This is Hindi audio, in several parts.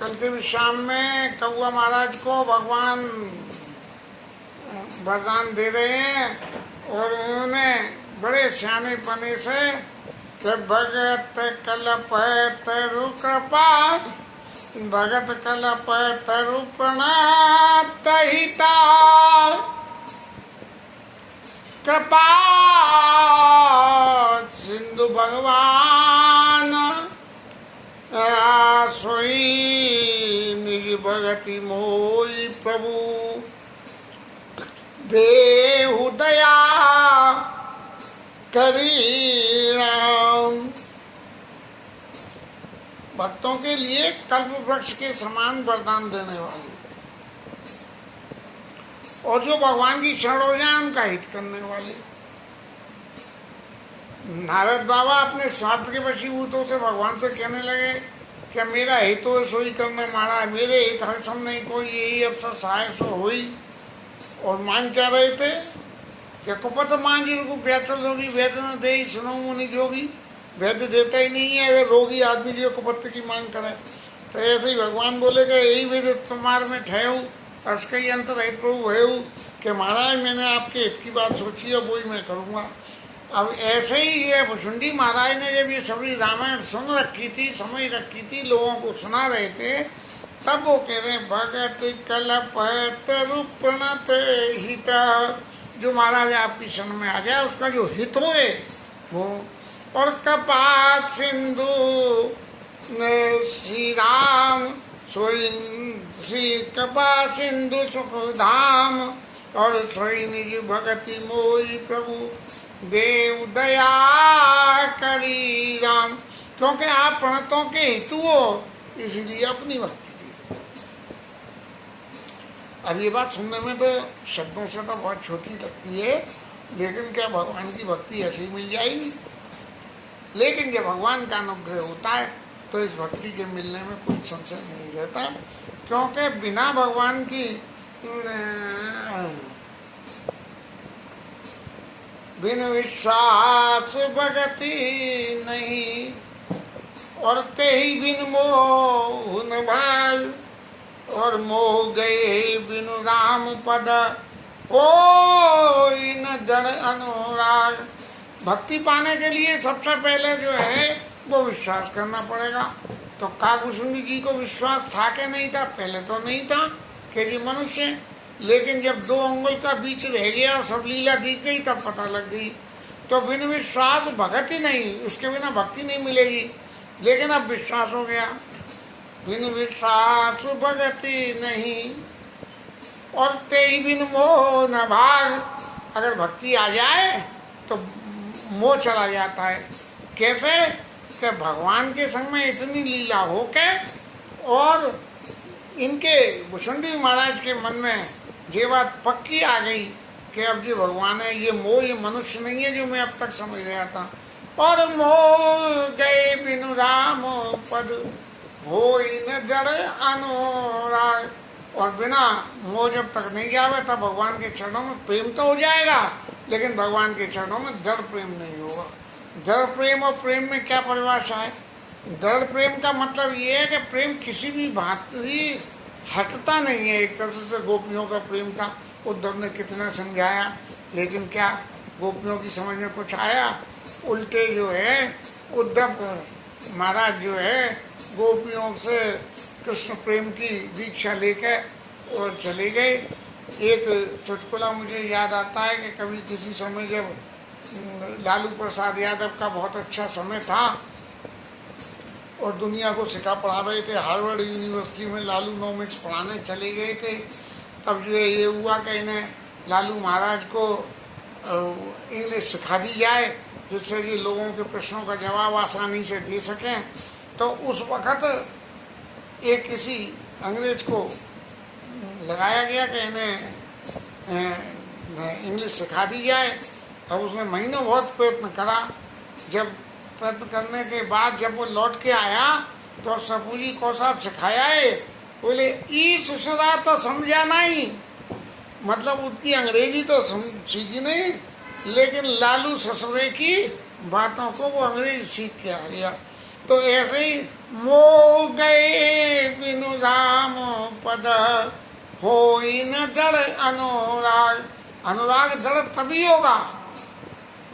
कल के भी शाम में कौआ महाराज को भगवान वरदान दे रहे हैं और उन्होंने बड़े सियाने पने से कि भगत कलप तरु कृपा भगत कलप तरु प्रणात हिता कृपा सिंधु भगवान सोई निज भगति मोई प्रभु देहु दया करी राम। भक्तों के लिए कल्प वृक्ष के समान वरदान देने वाली और जो भगवान की शरण हो जाए उनका हित करने वाले। नारद बाबा अपने स्वार्थ के वशीभूतों से भगवान से कहने लगे कि मेरा हित हो सोई करने मारा है, मेरे हित हर्षम नहीं कोई यही अवसर सहाय सो हुई। और मांग क्या रहे थे कि कुपत मांझी को बैठल रोगी वैद्य न दे सुनो मुनि जोगी। वैद्य देता ही नहीं है अगर रोगी आदमी जो कुपत की मांग करे। तो ऐसे ही भगवान बोले कि यही वेद तुम्हार में ठहू अर्श कई अंतर हित प्रभु है कि महाराज मैंने आपके हित की बात सोची है वही मैं करूँगा। अब ऐसे ही ये भुसुंडी महाराज ने जब ये सभी रामायण सुन रखी थी समझ रखी थी लोगों को सुना रहे थे तब वो कह रहे भगत कलप तरु प्रणत हित। जो महाराज आपकी शरण में आ जाए उसका जो हित होए वो और कपा सिंधु श्री राम सोई श्री कृपा सिंधु सुख धाम और सोई निज भगति मोई प्रभु देव दया करी राम। क्योंकि आप प्रणतों के हेतु हो, इसीलिए अपनी भक्ति दी। अब ये बात सुनने में तो शब्दों से तो बहुत छोटी लगती है, लेकिन क्या भगवान की भक्ति ऐसी मिल जाएगी? लेकिन जब भगवान का अनुग्रह होता है तो इस भक्ति के मिलने में कोई संशय नहीं रहता, क्योंकि बिना भगवान की बिन विश्वास भगति नहीं, और ते ही बिन मोह न भाग, और मोह गए बिनु राम पद कोई न जड़ अनुराग। भक्ति पाने के लिए सबसे पहले जो है वो विश्वास करना पड़ेगा। तो काकुशुंडी जी को विश्वास था कि नहीं था? पहले तो नहीं था कि जी मनुष्य, लेकिन जब 2 अंगुल का बीच रह गया और सब लीला दी गई तब पता लग गई। तो बिन विश्वास भक्ति नहीं, उसके बिना भक्ति नहीं मिलेगी। लेकिन अब विश्वास हो गया, बिन विश्वास भक्ति नहीं, और ते ही बिन मोह न भाग। अगर भक्ति आ जाए तो मोह चला जाता है। कैसे? कि भगवान के संग में इतनी लीला हो के, और इनके भुषुंडी महाराज के मन में ये बात पक्की आ गई कि अब ये भगवान है, ये मोह, ये मनुष्य नहीं है जो मैं अब तक समझ रहा था। और मोह गए बिनु राम पद होई न जड़ अनुराग। और बिना मोह जब तक नहीं जावे तब भगवान के चरणों में प्रेम तो हो जाएगा, लेकिन भगवान के चरणों में जड़ प्रेम नहीं होगा। जड़ प्रेम और प्रेम में क्या परिभाषा है? जड़ प्रेम का मतलब ये है कि प्रेम किसी भी भांति हटता नहीं है। एक तरफ से गोपियों का प्रेम था, उद्धव ने कितना समझाया, लेकिन क्या गोपियों की समझ में कुछ आया? उल्टे जो है उद्धव महाराज जो है गोपियों से कृष्ण प्रेम की दीक्षा लेकर और चले गए। एक चुटकुला मुझे याद आता है कि कभी किसी समय जब लालू प्रसाद यादव का बहुत अच्छा समय था और दुनिया को सिखा पढ़ा रहे थे, हार्वर्ड यूनिवर्सिटी में लालू नॉमिक्स पढ़ाने चले गए थे, तब जो है ये हुआ कि इन्हें लालू महाराज को इंग्लिश सिखा दी जाए जिससे कि लोगों के प्रश्नों का जवाब आसानी से दे सकें। तो उस वक़्त एक किसी अंग्रेज को लगाया गया कि इन्हें इंग्लिश सिखा दी जाए। अब उसने महीनों बहुत प्रयत्न करा। जब प्रयत्न करने के बाद जब वो लौट के आया तो सपूजी को साहब सिखाया है, बोले ई सुसरा तो समझा नहीं, मतलब उसकी अंग्रेजी तो सीखी नहीं, लेकिन लालू ससुरे की बातों को वो अंग्रेजी सीख के आ गया। तो ऐसे ही मोह गए बिनु राम पद होई न जड़ अनुराग। अनुराग जड़ तभी होगा,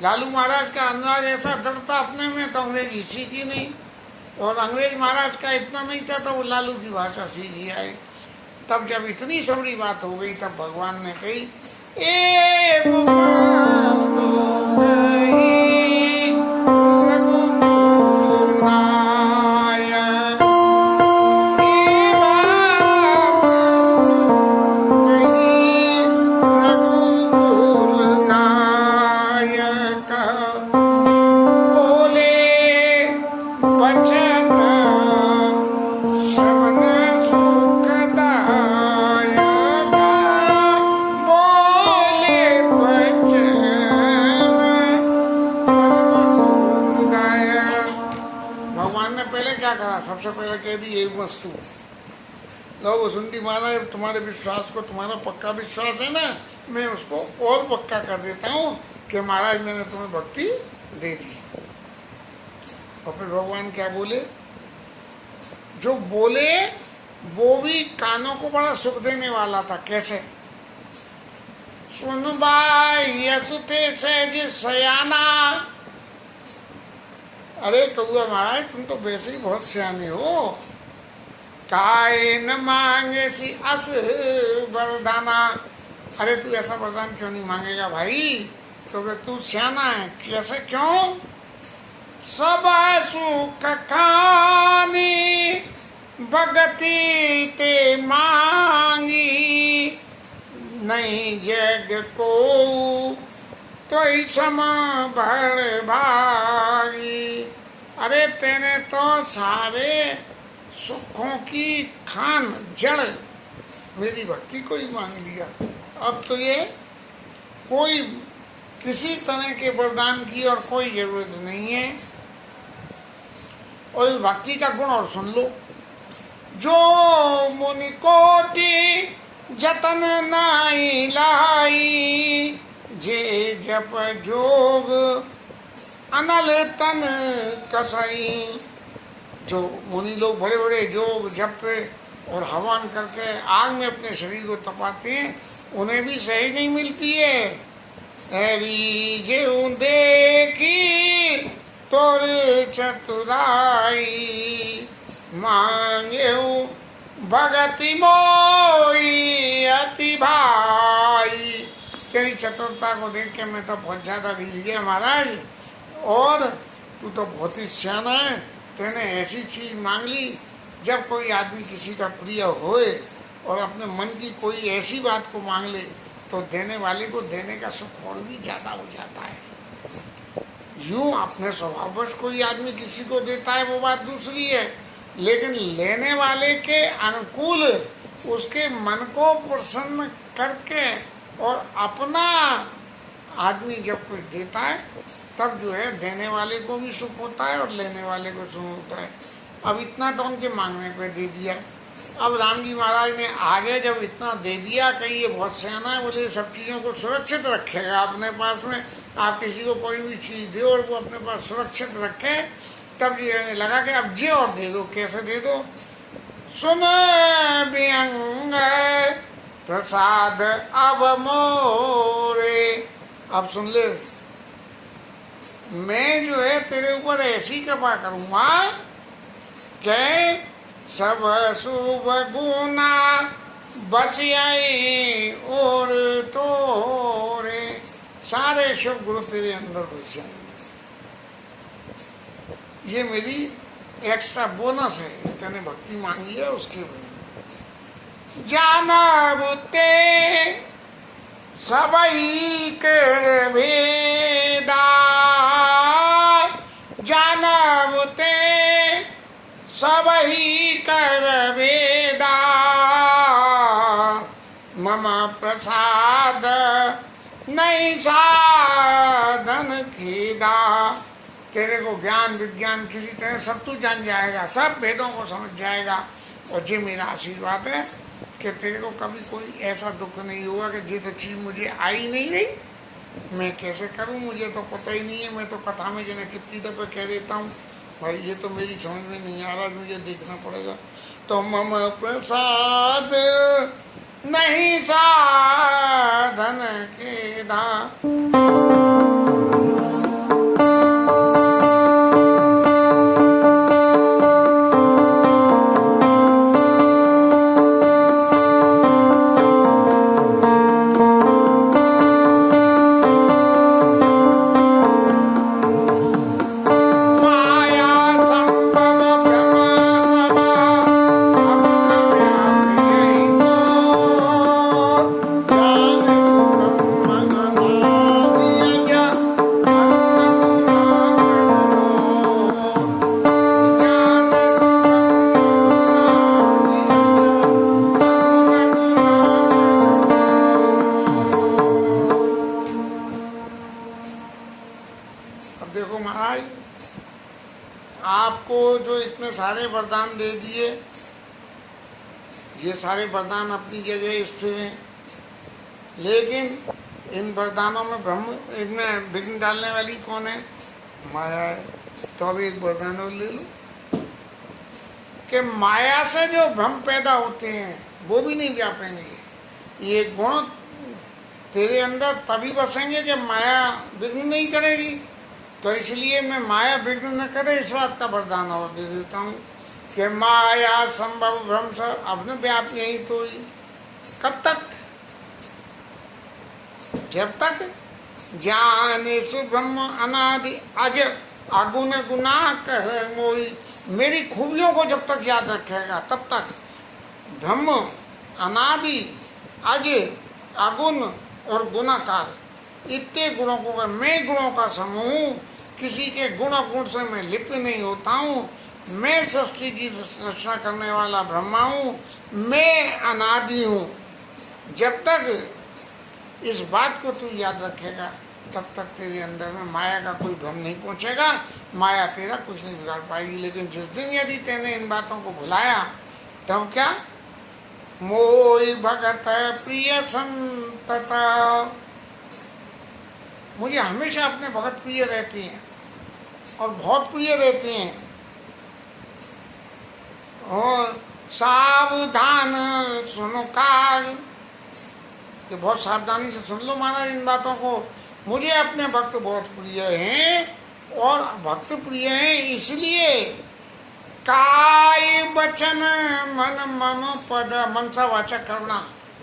लालू महाराज का अनुराग ऐसा जड़ था अपने में तो अंग्रेजी सीखी नहीं, और अंग्रेज महाराज का इतना नहीं था तो वो लालू की भाषा सीखी आए। तब जब इतनी सबड़ी बात हो गई तब भगवान ने कही सबसे पहले कह दी एक वस्तु लो वसुंती माला, तुम्हारे विश्वास को, तुम्हारा पक्का विश्वास है ना, मैं उसको और पक्का कर देता हूँ कि महाराज मैंने तुम्हें भक्ति दे दी। और फिर भगवान क्या बोले? जो बोले वो भी कानों को बड़ा सुख देने वाला था। कैसे? सुन बाई यसते सहज सयाना। अरे कौआ महाराज तुम तो वैसे ही बहुत सियाने हो, काय न मांगे सी अस वरदाना। अरे तू ऐसा वरदान क्यों नहीं मांगेगा भाई, क्योंकि तू सियाना है। कैसे? क्यों? सब सुख खानी भगति ते मांगी, नहीं जग को तो सम भर भागी। अरे तेने तो सारे सुखों की खान जड़ मेरी भक्ति को ही मांग लिया। अब तो ये कोई किसी तरह के वरदान की और कोई जरूरत नहीं है। और इस भक्ति का गुण और सुन लो। जो मुनि कोटि जतन नाई लाई, जे जप जोग अनल तन कसई। जो मुनि लोग बड़े बड़े जोग जप और हवन करके आग में अपने शरीर को तपाते हैं, उन्हें भी सही नहीं मिलती है। हरी जेऊ देखी तोर चतुराई, मांगेऊ भगति मोई अति भाई। तेरी चतुरता को देख के मैं तो बहुत ज्यादा रिझ गया महाराज, और तू तो बहुत ही सियाना है। तेने ऐसी चीज मांग ली। जब कोई आदमी किसी का प्रिय होए और अपने मन की कोई ऐसी बात को मांग ले, तो देने वाले को देने का सुख और भी ज्यादा हो जाता है। यूं अपने स्वभाववश कोई आदमी किसी को देता है वो बात दूसरी है, लेकिन लेने वाले के अनुकूल उसके मन को प्रसन्न करके और अपना आदमी जब कुछ देता है, तब जो है देने वाले को भी सुख होता है और लेने वाले को सुख होता है। अब इतना तो उनके मांगने पे दे दिया। अब राम जी महाराज ने आगे जब इतना दे दिया, कहीं ये बहुत सियाना है, बोले सब चीज़ों को सुरक्षित रखेगा अपने पास में। आप किसी को कोई भी चीज़ दो और वो अपने पास सुरक्षित रखे, तब ये लगा कि अब जे और दे दो। कैसे दे दो? सुन व्यंग प्रसाद अब मोरे। अब सुन ले, मैं जो है तेरे ऊपर ऐसी कृपा करूंगा कि सब शुभ गुना बच आई और तोरे। सारे शुभ गुण तेरे अंदर बच जाएंगे। ये मेरी एक्स्ट्रा बोनस है, तेने भक्ति मांगी है उसके वजह। जानबते सबई कर भेदा, जानबते सबई कर भेदा, मम प्रसाद नहीं साधन खेदा। तेरे को ज्ञान विज्ञान किसी तरह सब तू जान जाएगा, सब भेदों को समझ जाएगा। और ये मेरा आशीर्वाद है कि तेरे को कभी कोई ऐसा दुख नहीं हुआ कि ये तो चीज़ मुझे आई नहीं रही, मैं कैसे करूं, मुझे तो पता ही नहीं है। मैं तो कथा में जिन्हें कितनी दफ़े कह देता हूँ, भाई ये तो मेरी समझ में नहीं आ रहा, मुझे देखना पड़ेगा। तो मम प्रसाद नहीं साधन खेदा। सारे वरदान दे दिए, ये सारे वरदान अपनी जगह स्थिर हैं, लेकिन इन वरदानों में ब्रह्म, इनमें विघ्न डालने वाली कौन है? माया है। तो अब एक वरदान और ले लो कि माया से जो भ्रम पैदा होते हैं वो भी नहीं व्यापेंगे। ये गुण तेरे अंदर तभी बसेंगे कि माया विघ्न नहीं करेगी। तो इसलिए मैं माया विघ्न न करे इस बात का वरदान और दे देता हूँ कि माया संभव भ्रम सब अब न व्याप यही तो ही। कब तक? जब तक ज्ञानेषु ब्रह्म अनादि अज आगुन गुनाह कह मोई, मेरी खूबियों को जब तक याद रखेगा तब तक ब्रह्म अनादि अजय आगुन और गुणाकार इतने गुणों को, मैं गुणों का समूह, किसी के गुण गुण से मैं लिप्त नहीं होता हूँ, मैं सृष्टि की रचना करने वाला ब्रह्मा हूँ, मैं अनादि हूँ। जब तक इस बात को तू याद रखेगा तब तक तेरे अंदर में माया का कोई भ्रम नहीं पहुंचेगा, माया तेरा कुछ नहीं बिगाड़ पाएगी। लेकिन जिस दिन यदि तेने इन बातों को भुलाया तब क्या, मोई भगत प्रिय संतता, मुझे हमेशा अपने भगत प्रिय रहती हैं और बहुत प्रिय रहती हैं। और सावधान सुनो काल, कि बहुत सावधानी से सुन लो महाराज इन बातों को। मुझे अपने भक्त बहुत प्रिय हैं और भक्त प्रिय हैं इसलिए काय वचन मन मम पद, मनसा वाचा करना,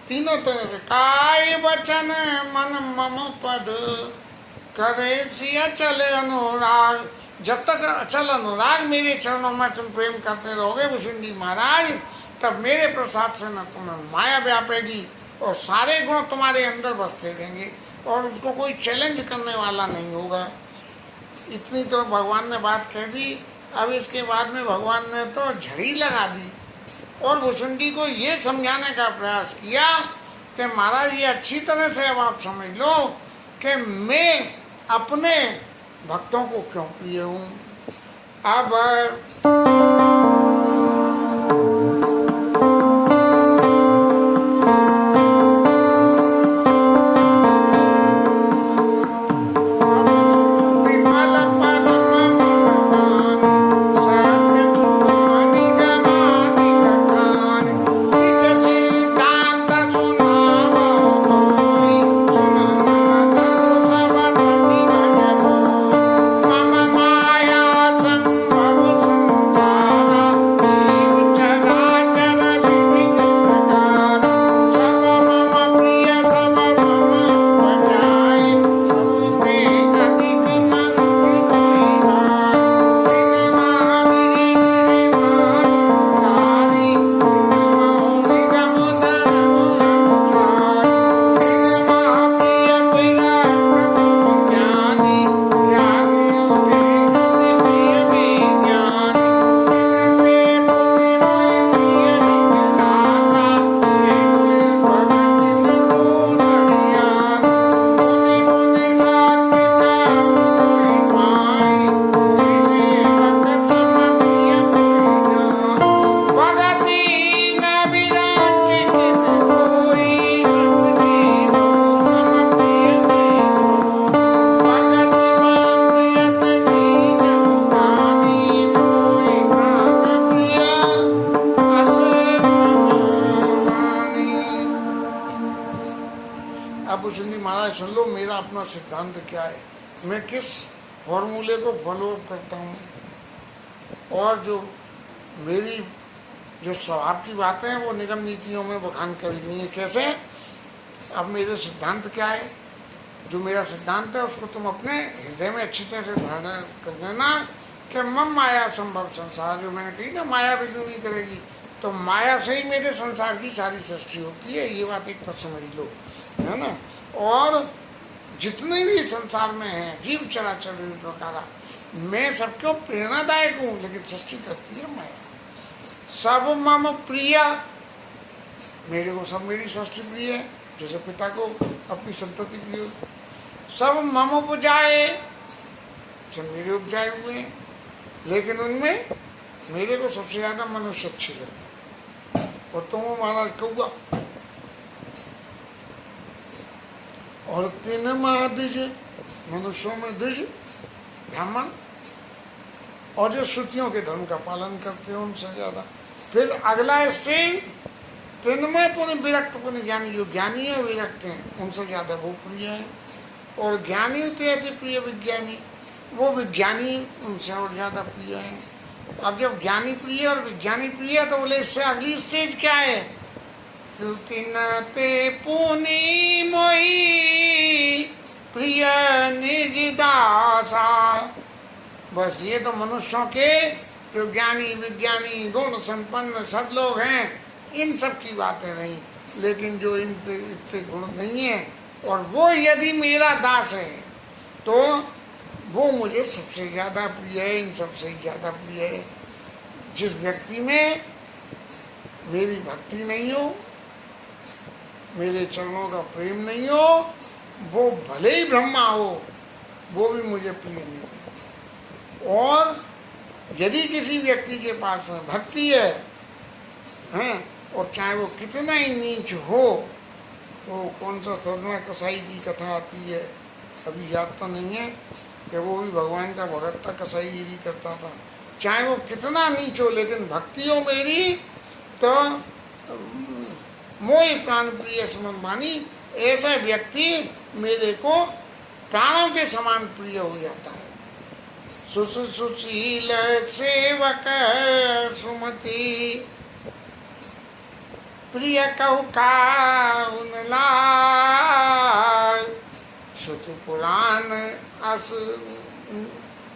तीनों तरह से काय वचन मन मम पद करे सिया चले अनुराग, जब तक अचल अनुराग मेरे चरणों में तुम प्रेम करते रहोगे भुषुंडी महाराज, तब मेरे प्रसाद से न तुम्हें माया व्यापेगी और सारे गुण तुम्हारे अंदर बसते रहेंगे और उसको कोई चैलेंज करने वाला नहीं होगा। इतनी तो भगवान ने बात कह दी। अब इसके बाद में भगवान ने तो झड़ी लगा दी और भुषुंडी को ये समझाने का प्रयास किया कि महाराज ये अच्छी तरह से अब आप समझ लो कि मैं अपने भक्तों को क्यों प्रिय हूँ। अब सुन लो मेरा अपना सिद्धांत क्या है, मैं किस फॉर्मूले को फॉलो अप करता हूँ और जो मेरी जो स्वभाव की बातें हैं वो निगम नीतियों में बखान करी गई है। कैसे, अब मेरे सिद्धांत क्या है, जो मेरा सिद्धांत है उसको तुम अपने हृदय में अच्छी तरह से धारणा कर देना कि मम माया संभव संसार, जो मैंने कही ना माया बिल्कुल नहीं करेगी, तो माया से ही मेरे संसार की सारी सृष्टि होती है, ये बात एक तो समझ लो, है ना। और जितने भी संसार में है जीव चराचर विविध प्रकार, मैं सबको प्रेरणादायक हूँ, लेकिन सृष्टि करती है माया। सब मम प्रिय, मेरे को सब मेरी सृष्टि प्रिय है, जैसे पिता को अपनी संतति प्रिय हो। सब मम उपजाए, सब मेरे उपजाए हुए हैं, लेकिन उनमें मेरे को सबसे ज्यादा मनुष्य अच्छे लगे। और तुम महाराज कौआ और तीन महाद्विज, मनुष्यों में द्विज ब्राह्मण, और जो श्रुतियों के धर्म का पालन करते हैं उनसे ज्यादा। फिर अगला स्टेज तृणमय पुण्य विरक्त पुण्य ज्ञानी, जो ज्ञानी है विरक्त हैं उनसे ज्यादा वो प्रिय है। और ज्ञानी होते अति प्रिय विज्ञानी, वो विज्ञानी उनसे और ज्यादा प्रिय है। अब जब ज्ञानी प्रिय और विज्ञानी प्रिय तो बोले इससे अगली स्टेज क्या है, ते पुनि मोही प्रिय निज दासा, बस ये तो मनुष्यों के जो ज्ञानी विज्ञानी गुण संपन्न सब लोग हैं, इन सब की बातें नहीं। लेकिन जो इतने गुण नहीं है और वो यदि मेरा दास है तो वो मुझे सबसे ज़्यादा प्रिय है, इन सबसे ज़्यादा प्रिय है। जिस व्यक्ति में मेरी भक्ति नहीं हो, मेरे चरणों का प्रेम नहीं हो, वो भले ही ब्रह्मा हो, वो भी मुझे प्रिय नहीं है। और यदि किसी व्यक्ति के पास में भक्ति है, हैं, और चाहे वो कितना ही नीच हो, वो कौन सा सदमा कसाई की कथा आती है, अभी याद तो नहीं है, कि वो भी भगवान का भगत था, कसाईगिरी करता था। चाहे वो कितना नीच हो, लेकिन भक्ति हो मेरी तो मोहि प्राण प्रिय समम मानी, ऐसा व्यक्ति मेरे को प्राणों के समान प्रिय हो जाता है। सुशील सेवक सुमति प्रिय कहु काउन लाय, श्रुति पुराण अस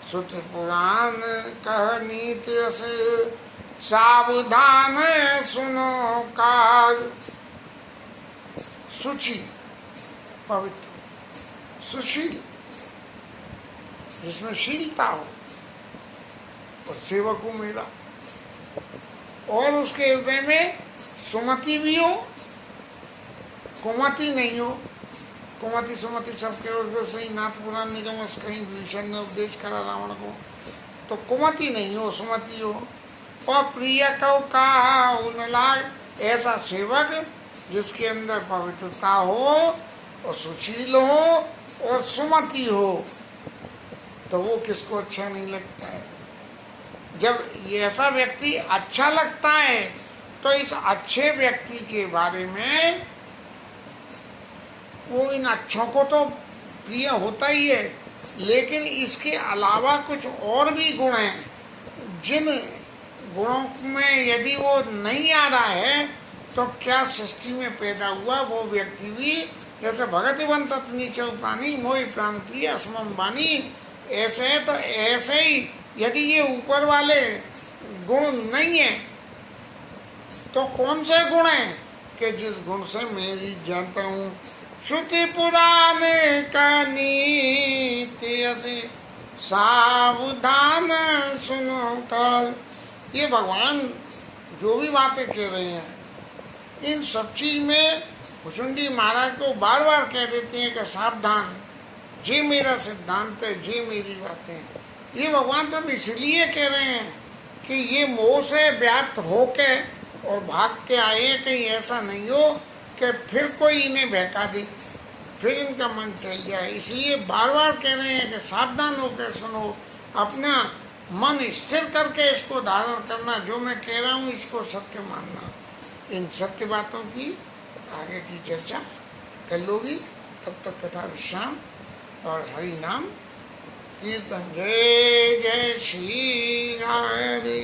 श्रुति पुराण कह नीति अस, सावधान सुनो काज। सुचि पवित्र, सुशील जिसमें शीलता हो, और सेवक हो मेरा, और उसके हृदय में सुमति भी हो, कुमति नहीं हो। कुमति सुमति सबके वैसे ही नाथ पुराण निगम कहीं भीषण ने उपदेश करा रावण को, तो कुमति नहीं हो, सुमति हो। और प्रिय कौ का उन लाय, ऐसा सेवक जिसके अंदर पवित्रता हो और सुशील हो और सुमति हो, तो वो किसको अच्छा नहीं लगता है। जब ये ऐसा व्यक्ति अच्छा लगता है तो इस अच्छे व्यक्ति के बारे में वो इन अच्छों को तो प्रिय होता ही है, लेकिन इसके अलावा कुछ और भी गुण हैं, जिन गुणों में यदि वो नहीं आ रहा है तो क्या सृष्टि में पैदा हुआ वो व्यक्ति भी, जैसे भगति बन तत्नीचौ प्राणी मोहि प्राण प्रिय असमम वाणी, ऐसे है। तो ऐसे ही यदि ये ऊपर वाले गुण नहीं है तो कौन से गुण है कि जिस गुण से मेरी जानता हूँ। श्रुति पुराण का नीति असे, सावधान सुनो काल। ये भगवान जो भी बातें कह रहे हैं, इन सब चीज में भुसुंडी महाराज को बार बार कह देते हैं कि सावधान, ये मेरा सिद्धांत है, ये मेरी बातें। ये भगवान सब इसलिए कह रहे हैं कि ये मोह से व्याप्त होके और भाग के आए हैं, कहीं ऐसा नहीं हो कि फिर कोई इन्हें बहका दे, फिर इनका मन चल जाए। इसलिए बार बार कह रहे हैं कि सावधान होकर सुनो, अपना मन स्थिर करके इसको धारण करना, जो मैं कह रहा हूँ इसको सत्य मानना। इन सत्य बातों की आगे की चर्चा कर लोगी। तब तक कथा विश्राम और हरि नाम कीर्तन। जय जय श्री हरि।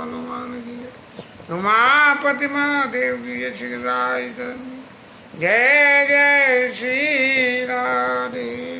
हनुमान की जय। उमापति महादेव की जय। श्री राज जय जय श्री राधे।